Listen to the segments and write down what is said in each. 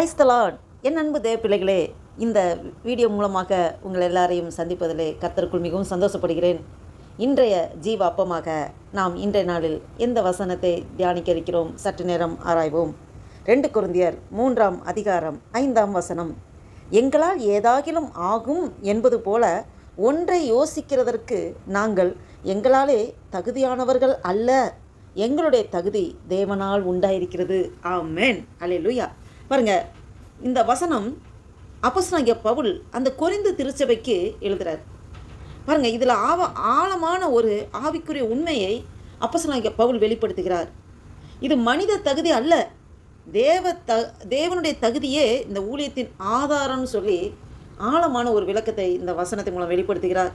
Price the Lord. என் அன்பு தேவ பிள்ளைகளே, இந்த வீடியோ மூலமாக உங்கள் எல்லாரையும் சந்திப்பதிலே கர்த்தருக்குள் மிகவும் சந்தோஷப்படுகிறேன். இன்றைய ஜீவ அப்பமாக நாம் இன்றைய நாளில் எந்த வசனத்தை தியானிக்க இருக்கிறோம் சற்று நேரம் ஆராய்வோம். 2 கொரிந்தியர் 3ஆம் அதிகாரம் 5ஆம் வசனம். எங்களால் ஏதாகிலும் ஆகும் என்பது போல ஒன்றை யோசிக்கிறதற்கு நாங்கள் எங்களாலே தகுதியானவர்கள் அல்ல, எங்களுடைய தகுதி தேவனால் உண்டாயிருக்கிறது. ஆமென், அல்லேலூயா. பாருங்க, இந்த வசனம் அப்போஸ்தலனாகிய பவுல் அந்த கொரிந்து திருச்சபைக்கு எழுதுறார். பாருங்க, இதில் ஆழமான ஒரு ஆவிக்குரிய உண்மையை அப்போஸ்தலனாகிய பவுல் வெளிப்படுத்துகிறார். இது மனித தகுதி அல்ல, தேவனுடைய தகுதியே இந்த ஊழியத்தின் ஆதாரம்னு சொல்லி ஆழமான ஒரு விளக்கத்தை இந்த வசனத்தின் மூலம் வெளிப்படுத்துகிறார்.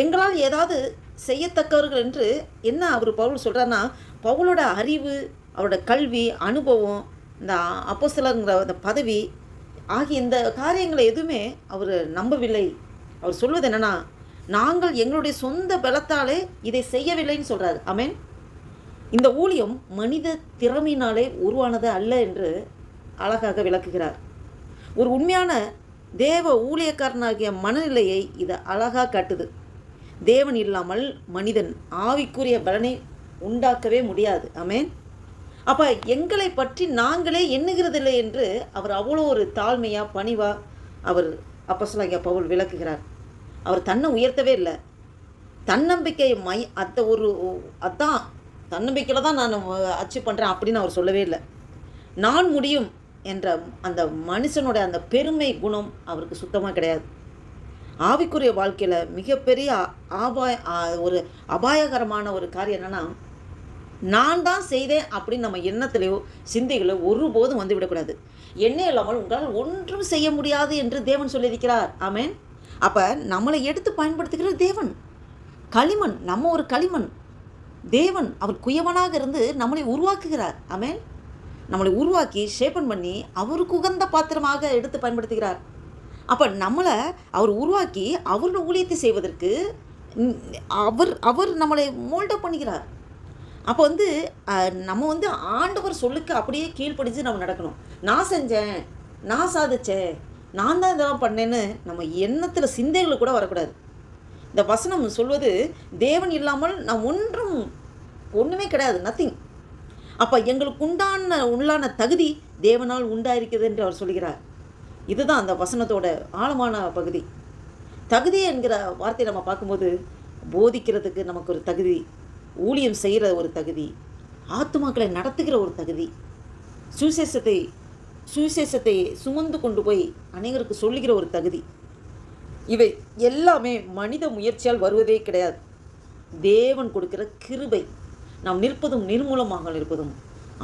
எங்களால் ஏதாவது செய்யத்தக்கவர்கள் என்று என்ன அவர் பவுல் சொல்கிறார்னா, பவுலோட அறிவு, அவரோட கல்வி, அனுபவம், இந்த அப்போஸ்தலர்ங்கிற அந்த பதவி ஆகிய இந்த காரியங்களை எதுவுமே அவர் நம்பவில்லை. அவர் சொல்வது என்னென்னா, நாங்கள் எங்களுடைய சொந்த பலத்தாலே இதை செய்யவில்லைன்னு சொல்கிறார். ஆமென். இந்த ஊழியம் மனித திறமையினாலே உருவானது அல்ல என்று அழகாக விளக்குகிறார். ஒரு உண்மையான தேவ ஊழியக்காரனாகிய மனநிலையை இதை அழகாக காட்டுது. தேவன் இல்லாமல் மனிதன் ஆவிக்குரிய பலனை உண்டாக்கவே முடியாது. ஆமென். அப்போ எங்களை பற்றி நாங்களே எண்ணுகிறதில்லை என்று அவர் அவ்வளோ ஒரு தாழ்மையாக பணிவாக அவர் அப்போஸ்தலனாகிய பவுல் விளக்குகிறார். அவர் தன்னை உயர்த்தவே இல்லை. தன்னம்பிக்கை அதான் தன்னம்பிக்கையில் தான் நான் அச்சீவ் பண்ணுறேன் அப்படின்னு அவர் சொல்லவே இல்லை. நான் முடியும் என்ற அந்த மனுஷனோட அந்த பெருமை குணம் அவருக்கு சுத்தமாக கிடையாது. ஆவிக்குரிய வாழ்க்கையில் மிகப்பெரிய ஒரு அபாயகரமான ஒரு காரியம் என்னென்னா, நான் தான் செய்தேன் அப்படின்னு நம்ம எண்ணத்திலேயோ சிந்தைகளோ ஒருபோதும் வந்து விடக்கூடாது. எண்ணெய் இல்லாமல் உங்களால் ஒன்றும் செய்ய முடியாது என்று தேவன் சொல்லியிருக்கிறார். ஆமென். அப்போ நம்மளை எடுத்து பயன்படுத்துகிற தேவன் களிமண், நம்ம ஒரு களிமண். தேவன் அவர் குயவனாக இருந்து நம்மளை உருவாக்குகிறார். ஆமென். நம்மளை உருவாக்கி ஷேப்பன் பண்ணி அவருக்கு உகந்த பாத்திரமாக எடுத்து பயன்படுத்துகிறார். அப்போ நம்மளை அவர் உருவாக்கி அவரோட ஊழியத்தை செய்வதற்கு அவர் நம்மளை மோல்டப் பண்ணுகிறார். அப்போ நம்ம ஆண்டவர் சொல்லுக்கு அப்படியே கீழ்ப்படிச்சு நம்ம நடக்கணும். நான் செஞ்சேன், நான் சாதிச்சேன், நான் தான் இதெல்லாம் பண்ணேன்னு நம்ம எண்ணத்தில் சிந்தைகள் கூட வரக்கூடாது. இந்த வசனம் சொல்வது தேவன் இல்லாமல் நான் ஒன்றுமே கிடையாது, நத்திங். அப்போ எங்களுக்கு உள்ளான தகுதி தேவனால் உண்டாயிருக்கிறது என்று அவர் சொல்கிறார். இதுதான் அந்த வசனத்தோட ஆழமான பகுதி. தகுதி என்கிற வார்த்தையை நம்ம பார்க்கும்போது போதிக்கிறதுக்கு நமக்கு ஒரு தகுதி, ஊழியம் செய்கிற ஒரு தகுதி, ஆத்துமாக்களை நடத்துகிற ஒரு தகுதி, சுவிசேஷத்தை சுமந்து கொண்டு போய் அனைவருக்கு சொல்லுகிற ஒரு தகுதி, இவை எல்லாமே மனித முயற்சியால் வருவதே கிடையாது. தேவன் கொடுக்கிற கிருபை. நாம் நிற்பதும் நிர்மூலமாக இருப்பதும்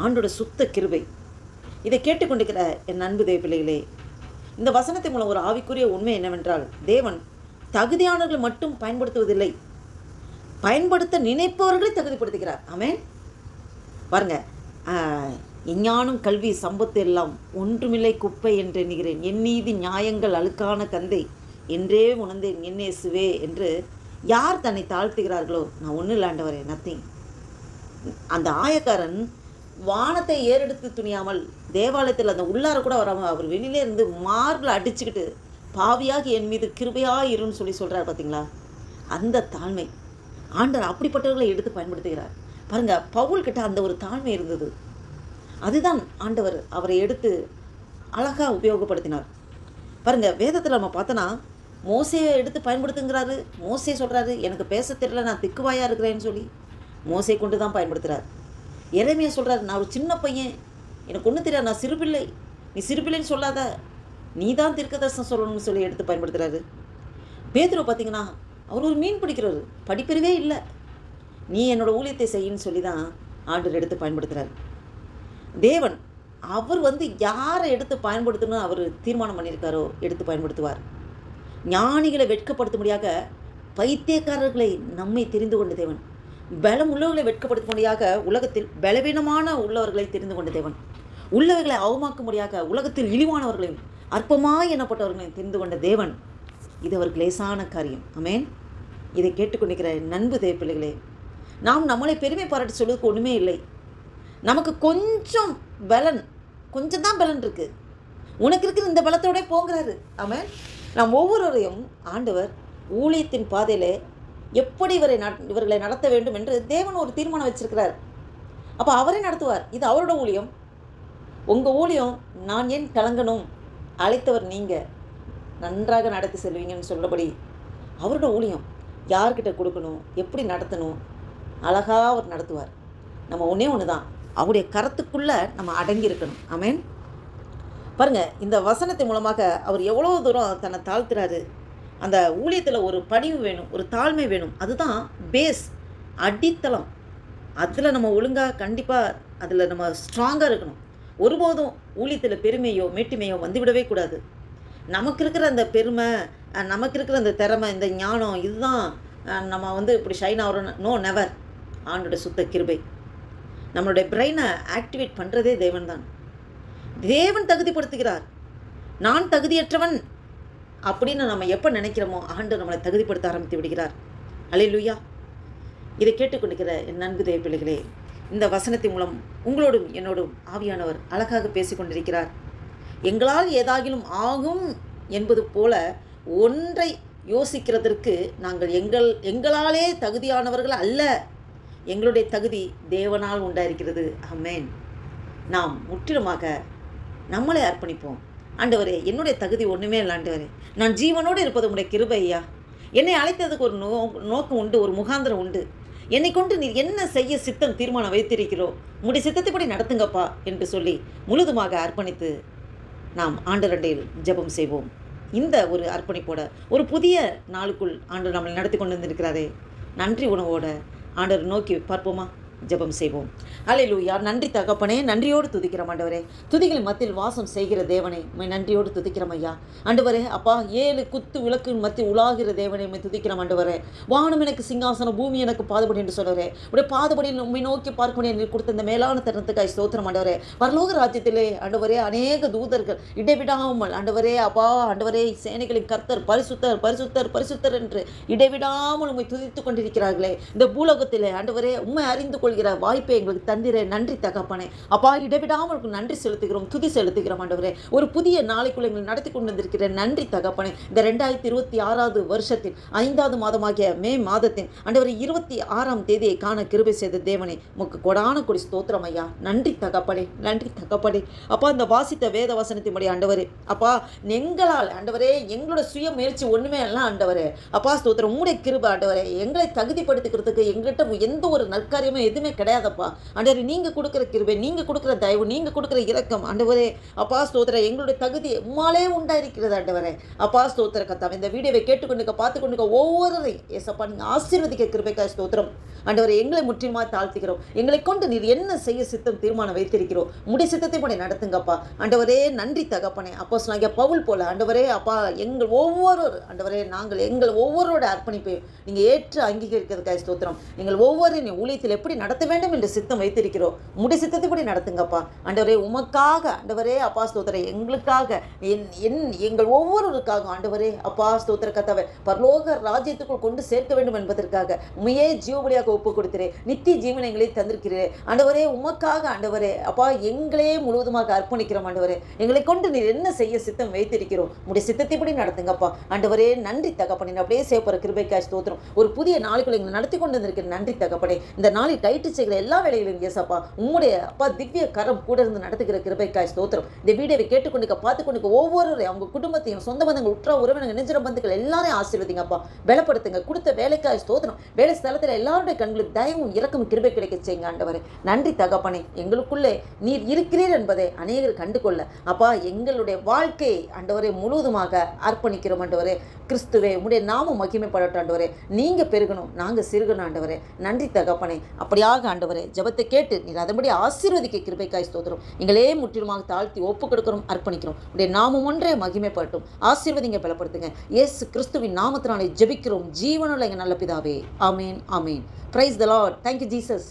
ஆண்டோட சுத்த கிருபை. இதை கேட்டுக்கொண்டிருக்கிற என் அன்பு தேவ பிள்ளைகளே, இந்த வசனத்தின் மூலம் ஒரு ஆவிக்குரிய உண்மை என்னவென்றால், தேவன் தகுதியானவர்களை மட்டும் பயன்படுத்துவதில்லை, பயன்படுத்த நினைப்பவர்களை தகுதிப்படுத்துகிறார். ஆமென். பாருங்க, எஞ்ஞானும் கல்வி சம்பத்து எல்லாம் ஒன்றுமில்லை குப்பை என்று எண்ணுகிறேன், என் நீதி நியாயங்கள் அழுக்கான கந்தை என்றே உணர்ந்தேன் என் இயேசுவே என்று யார் தன்னை தாழ்த்துகிறார்களோ, நான் ஒன்றும் இல்லாண்டவரே, நத்திங். அந்த ஆயக்காரன் வானத்தை ஏறெடுத்து துணியாமல் தேவாலயத்தில் அந்த உள்ளார கூட வராமல் அவர் வெளியிலே இருந்து மார்பில் அடிச்சுக்கிட்டு பாவியாக என் மீது கிருபையாக இருன்னு சொல்கிறார். பார்த்தீங்களா, அந்த தாழ்மை. ஆண்டவர் அப்படிப்பட்டவர்களை எடுத்து பயன்படுத்துகிறார். பாருங்கள், பவுல்கிட்ட அந்த ஒரு தாழ்மை இருந்தது. அதுதான் ஆண்டவர் அவரை எடுத்து அழகாக உபயோகப்படுத்தினார். பாருங்கள், வேதத்தில் நம்ம பார்த்தோன்னா மோசையை எடுத்து பயன்படுத்துங்கிறாரு. மோசே சொல்கிறாரு, எனக்கு பேச தெரியல, நான் திக்குவாயாக இருக்கிறேன்னு சொல்லி மோசை கொண்டு தான் பயன்படுத்துகிறார். எரேமியா சொல்கிறார், நான் ஒரு சின்ன பையன், எனக்கு ஒன்றும் தெரியாது, நான் சிறுபிள்ளை, நீ சிறுபிள்ளைன்னு சொல்லாத, நீ தான் தீர்க்கதரிசனம் சொல்லணும்னு சொல்லி எடுத்து பயன்படுத்துகிறாரு. பேதுரு பார்த்திங்கன்னா, அவர் ஒரு மீன் பிடிக்கிறவர், படிப்பறிவே இல்லை, நீ என்னோடய ஊழியத்தை செய்யின்னு சொல்லி தான் ஆண்டவர் எடுத்து பயன்படுத்துகிறார். தேவன் அவர் யாரை எடுத்து பயன்படுத்தணும்னு அவர் தீர்மானம் பண்ணியிருக்காரோ எடுத்து பயன்படுத்துவார். ஞானிகளை வெட்கப்படுத்தும்படியாக பைத்தியக்காரர்களை நம்மை தெரிந்து கொண்ட தேவன், பலம் உள்ளவர்களை வெட்கப்படுத்தும்படியாக உலகத்தில் பலவீனமான உள்ளவர்களை தெரிந்து கொண்ட தேவன், உள்ளவர்களை அவமாக்கும்படியாக உலகத்தில் இழிவானவர்களையும் அற்பமாய் எண்ணப்பட்டவர்களையும் தெரிந்து கொண்ட தேவன். இது அவருக்கு லேசான காரியம். ஆமென். இதை கேட்டுக்கொண்டிருக்கிற நண்பு தேவ பிள்ளைகளே, நாம் நம்மளை பெருமை பாராட்டி சொல்வதற்கு ஒன்றுமே இல்லை. நமக்கு கொஞ்சம் தான் பலன் இருக்குது. உனக்கு இருக்கிற இந்த பலத்தோட போங்கிறாரு. ஆமென். நாம் ஒவ்வொருவரையும் ஆண்டவர் ஊழியத்தின் பாதையிலே எப்படி இவர்களை நடத்த வேண்டும் என்று தேவன் ஒரு தீர்மானம் வச்சிருக்கிறார். அப்போ அவரே நடத்துவார். இது அவரோட ஊழியம். உங்கள் ஊழியம் நான் ஏன் கலங்கணும், அழைத்தவர் நீங்கள், நன்றாக நடத்தி செல்வீங்கன்னு சொல்லபடி அவரோட ஊழியம் யார்கிட்ட கொடுக்கணும், எப்படி நடத்தணும், அழகாக அவர் நடத்துவார். நம்ம ஒன்று தான், அவருடைய கரத்துக்குள்ளே நம்ம அடங்கியிருக்கணும். ஆமென். பாருங்கள், இந்த வசனத்தின் மூலமாக அவர் எவ்வளோ தூரம் தன்னை தாழ்த்துறாரு. அந்த ஊழியத்தில் ஒரு பணிவு வேணும், ஒரு தாழ்மை வேணும். அதுதான் பேஸ், அடித்தளம். அதில் நம்ம ஒழுங்காக கண்டிப்பாக அதில் நம்ம ஸ்ட்ராங்காக இருக்கணும். ஒருபோதும் ஊழியத்தில் பெருமையோ மேட்டுமையோ வந்துவிடவே கூடாது. நமக்கு இருக்கிற அந்த பெருமை, நமக்கு இருக்கிற அந்த திறமை, இந்த ஞானம், இதுதான் நம்ம இப்படி ஷைன் ஆகிறோம். No, never. ஆண்டோட சுத்த கிருபை. நம்மளுடைய பிரெயினை ஆக்டிவேட் பண்ணுறதே தேவன் தான். தேவன் தகுதிப்படுத்துகிறார். நான் தகுதியற்றவன் அப்படின்னு நம்ம எப்போ நினைக்கிறோமோ ஆண்டு நம்மளை தகுதிப்படுத்த ஆரம்பித்து விடுகிறார். அல்லேலூயா. இதை கேட்டுக்கொண்டிருக்கிற என் நண்பு தேவ பிள்ளைகளே, இந்த வசனத்தின் மூலம் உங்களோடும் என்னோடும் ஆவியானவர் அழகாக பேசிக்கொண்டிருக்கிறார். எங்களால் ஏதாகிலும் ஆகும் என்பது போல ஒன்றை யோசிக்கிறதற்கு நாங்கள் எங்களாலே தகுதியானவர்கள் அல்ல. எங்களுடைய தகுதி தேவனால் உண்டாயிருக்கிறது. ஆமென். நாம் முற்றிலுமாக நம்மளை அர்ப்பணிப்போம். ஆண்டவரே, என்னுடைய தகுதி ஒன்றுமே இல்லை ஆண்டவரே, நான் ஜீவனோடு இருப்பது உடைய கிருபை ஐயா. என்னை அழைத்ததுக்கு ஒரு நோக்கம் உண்டு, ஒரு முகாந்திரம் உண்டு. என்னை கொண்டு நீ என்ன செய்ய சித்தம் தீர்மானம் வைத்திருக்கிறோ உடைய சித்தத்தைப்படி நடத்துங்கப்பா என்று சொல்லி முழுதுமாக அர்ப்பணித்து நாம் ஆண்டவரிடையில் ஜெபம் செய்வோம். இந்த ஒரு அர்ப்பணிப்போட ஒரு புதிய நாளுக்குள் ஆண்டவர் நம்மளை நடத்தி கொண்டு வந்திருக்கிறாரே, நன்றி உணவோட ஆண்டவர் நோக்கி பார்ப்போமா? ஜெபம் செய்வோம். அல்லேலூயா. நன்றி தகப்பனே, நன்றியோடு துதிக்கிறோம் ஆண்டவரே. துதிகளின் மத்தியில் வாசம் செய்கிற தேவனே, நன்றியோடு துதிக்கிறோம் ஐயா. ஆண்டவரே அப்பா, 7 குத்து விளக்கு மத்தியில் உலாகிற தேவனை துதிக்கிறோம் ஆண்டவரே. வானம் எனக்கு சிங்காசனம், பூமி எனக்கு பாதுபடி என்று சொல்லுறே. உடைய பாதுபடியில் உண்மை நோக்கி பார்க்கணும் என்று கொடுத்த இந்த மேலான தருணத்துக்காய் ஸ்தோத்திரம் ஆண்டவரே. பரலோக ராஜ்யத்திலே ஆண்டவரே அநேக தூதர்கள் இடைவிடாமல் ஆண்டவரே அப்பா, ஆண்டவரே சேனைகளின் கர்த்தர் பரிசுத்தர் பரிசுத்தர் பரிசுத்தர் என்று இடைவிடாமல் உண்மை துதித்துக் கொண்டிருக்கிறார்களே. இந்த பூலோகத்திலே ஆண்டவரே உண்மை அறிந்து கொள்கிற வாய்ப்பை எங்களுக்கு தந்திர நன்றி தகப்பனே. அப்பா, இடைவிடாமல் நன்றி செலுத்துகிறோம், துதி செலுத்துகிறோம் ஆண்டவரே. ஒரு புதிய நாளைக்குள்ள எங்களை நடத்தி கொண்டு வந்திருக்கிற நன்றி தகப்பனே. இந்த 2026 வருஷத்தின் 5வது மாதமாகிய மே மாதத்தின் ஆண்டவரை 26ஆம் தேதியை காண கிருபை செய்த தேவனே, உமக்கு கொடான கொடி ஸ்தோத்திரம் ஐயா. நன்றி தகப்பனே, நன்றி தகப்பனே. அப்பா, இந்த வாசித்த வேத வசனத்தின்படி ஆண்டவரே அப்பா, எங்களால் ஆண்டவரே எங்களோட சுய முயற்சி ஒன்றுமே எல்லாம் ஆண்டவரே அப்பா ஸ்தோத்திரம். உங்களுடைய கிருபை ஆண்டவரே எங்களை தகுதிப்படுத்திக்கிறதுக்கு எங்கள்கிட்ட எந்த ஒரு நற்காரியமும் எதுவுமே கிடையாதப்பா ஆண்டவரே. நீங்கள் கொடுக்குற கிருபை, நீங்கள் கொடுக்குற தயவு, நீங்கள் கொடுக்குற இரக்கம் ஆண்டவரே அப்பா ஸ்தோத்திரம். எங்களுடைய தகுதி உம்மாலே உண்டாயிருக்கிறது ஆண்டவரே அப்பா ஸ்தோத்திர கத்தாவே. இந்த வீடியோவை கேட்டுக்கொண்டு பார்த்து கொண்டு ஒவ்வொருவரையும் ஏசப்பா நீங்கள் ஆசீர்வதிக்க கிருபைக்காக ஸ்தோத்திரம் ஆண்டவரே. எங்களை முற்றிலுமாக தாழ்த்துகிறோம். எங்களை கொண்டு நீர் என்ன செய்ய சித்தம் தீர்மானம் வைத்திருக்கிறோம் உடைய சித்தத்தை படி நடத்துங்கப்பா ஆண்டவரே. நன்றி தகப்பனே. அப்போஸ்தலனாகிய பவுல் போல ஆண்டவரே அப்பா, எங்கள் ஒவ்வொரு ஆண்டவரே நாங்கள் எங்கள் ஒவ்வொருவரோட அர்ப்பணிப்பையும் நீங்கள் ஏற்று அங்கீகரிக்கிறதுக்காக ஸ்தோத்திரம். எங்கள் ஒவ்வொரு ஊழியத்தில் எப்படி நடத்த வேண்டும் என்று சித்தம் வைத்திருக்கிறோம் உடைய சித்தத்தைப்படி நடத்துங்கப்பா ஆண்டவரே. உமக்காக ஆண்டவரே அப்பா ஸ்தோத்திரம், எங்களுக்காக எங்கள் ஒவ்வொருவருக்காக ஆண்டவரே அப்பா ஸ்தோத்திர கத்தாவே பரலோக ராஜ்யத்துக்குள் கொண்டு சேர்க்க வேண்டும் என்பதற்காக உமையே ஜீவபலியாக ஒப்பு கொடுக்கிறேன். நித்திய ஜீவனை எங்களை தந்திருக்கிறேன் ஆண்டவரே. உமக்காக ஆண்டவரே அப்பா எங்களே முழுவதுமாக அர்ப்பணிக்கிறோம் ஆண்டவரே. எங்களை கொண்டு நீர் என்ன செய்ய சித்தம் வைத்திருக்கிறோம் உடைய சித்தத்தைப்படி நடத்துங்கப்பா ஆண்டவரே. நன்றி தகப்பனே. அப்படியே சேவப்பற கிருபைக்காய் ஸ்தோத்திரம். ஒரு புதிய நாளுக்குள்ள எங்களை நடத்தி கொண்டு வந்திருக்கிற நன்றி தகப்பனே. இந்த நாளில் டைட்டு செய்கிற எல்லா வேலைகளையும் ஏசப்பா உம்முடைய அப்பா திவ்ய கரம் கூட இருந்து நடத்துகிற கிருபைக்காய் ஸ்தோத்திரம். இந்த வீடியோவை கேட்டுக்கொண்டு பார்த்து கொண்டு ஒவ்வொருவரையும் அவங்க குடும்பத்தையும் சொந்த பந்தங்கள் உற்ற உறவினர்கள் நெஞ்சிற பந்துக்கள் எல்லாரையும் ஆசீர்வதிங்கப்பா, பலப்படுத்துங்க. கொடுத்த வேலைக்காய் ஸ்தோத்திரம். வேலை ஸ்தலத்தில் எல்லாருடைய கண்களுக்கு தயவும் இரக்கம் கிருபை கிடைக்க செய்யுங்க ஆண்டவரே. நன்றி தகப்பனே. எங்களுக்குள்ளே நீர் இருக்கிறீர் என்பதை அநேகர் கண்டுகொள்ள அப்பா எங்களுடைய வாழ்க்கையை ஆண்டவரே முழுவதுமாக அர்ப்பணிக்கிறோம் ஆண்டவரே. கிறிஸ்துவே உம்முடைய நாமம் மகிமைப்படட்டும் ஆண்டவரே. நீங்க பெருகணும், நாங்க சிறுகணும் ஆண்டவரே. நன்றி தகப்பனே. அப்படியாக ஆண்டவரே ஜெபத்தை கேட்டு நீர் அதன்படி ஆசீர்வதிக்க கிருபைக்காய் ஸ்தோத்திரம். எங்களே முற்றிலுமாக தாழ்த்தி ஒப்பு கொடுக்கிறோம், அர்ப்பணிக்கிறோம். உடைய நாமம் ஒன்றே மகிமைப்படட்டும். ஆசீர்வதிங்க, பலப்படுத்துங்க. இயேசு கிறிஸ்துவின் நாமத்தினாலே ஜெபிக்கிறோம் ஜீவனுள்ள எங்கள் நல்ல பிதாவே. Amen, amen. Praise the Lord. Thank you Jesus.